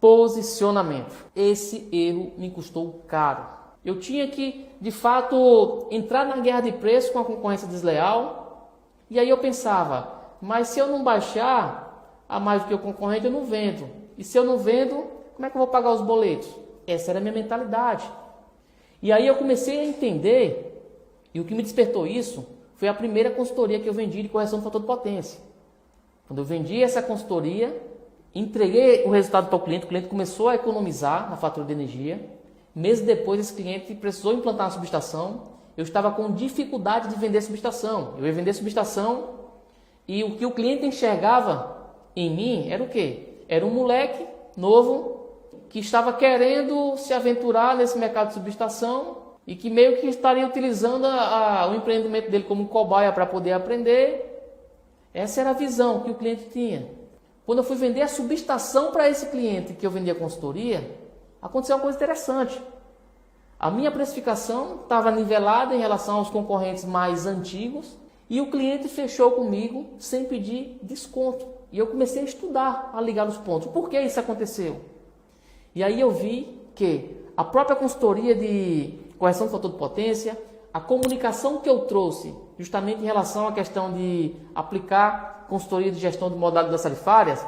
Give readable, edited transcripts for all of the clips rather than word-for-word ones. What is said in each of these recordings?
Posicionamento. Esse erro me custou caro. Eu tinha que, de fato, entrar na guerra de preço com a concorrência desleal. E aí eu pensava, mas se eu não baixar a mais do que o concorrente, eu não vendo. E se eu não vendo, como é que eu vou pagar os boletos? Essa era a minha mentalidade. E aí eu comecei a entender, e o que me despertou isso foi a primeira consultoria que eu vendi de correção do fator de potência. Quando eu vendi essa consultoria, entreguei o resultado para o cliente começou a economizar na fatura de energia. Meses depois, esse cliente precisou implantar uma subestação. Eu estava com dificuldade de vender subestação. Eu ia vender subestação e o que o cliente enxergava em mim era o quê? Era um moleque novo que estava querendo se aventurar nesse mercado de subestação e que meio que estaria utilizando o empreendimento dele como cobaia para poder aprender. Essa era a visão que o cliente tinha. Quando eu fui vender a subestação para esse cliente que eu vendia consultoria, aconteceu uma coisa interessante. A minha precificação estava nivelada em relação aos concorrentes mais antigos e o cliente fechou comigo sem pedir desconto. E eu comecei a estudar, a ligar os pontos. Por que isso aconteceu? E aí eu vi que a própria consultoria de correção do fator de potência, a comunicação que eu trouxe justamente em relação à questão de aplicar consultoria de gestão de modalidades tarifárias,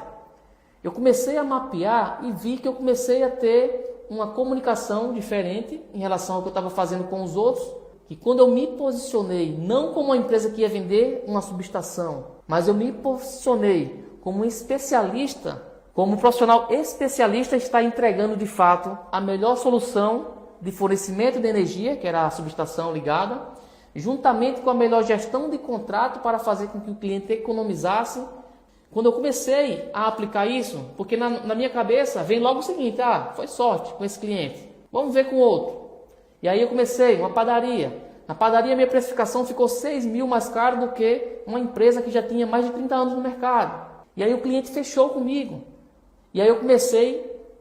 eu comecei a mapear e vi que eu comecei a ter uma comunicação diferente em relação ao que eu estava fazendo com os outros. E quando eu me posicionei, não como uma empresa que ia vender uma subestação, mas eu me posicionei como um especialista, como um profissional especialista, está entregando de fato a melhor solução de fornecimento de energia, que era a subestação ligada, juntamente com a melhor gestão de contrato para fazer com que o cliente economizasse. Quando eu comecei a aplicar isso, porque na minha cabeça vem logo o seguinte, foi sorte com esse cliente, vamos ver com outro. E aí eu comecei uma padaria. Na padaria minha precificação ficou 6 mil mais caro do que uma empresa que já tinha mais de 30 anos no mercado. E aí o cliente fechou comigo. E aí eu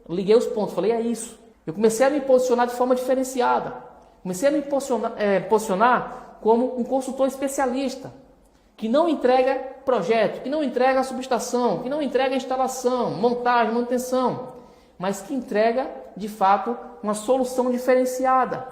liguei os pontos, falei, é isso. Eu comecei a me posicionar de forma diferenciada. Comecei a me posicionar como um consultor especialista, que não entrega projeto, que não entrega a subestação, que não entrega a instalação, montagem, manutenção, mas que entrega, de fato, uma solução diferenciada.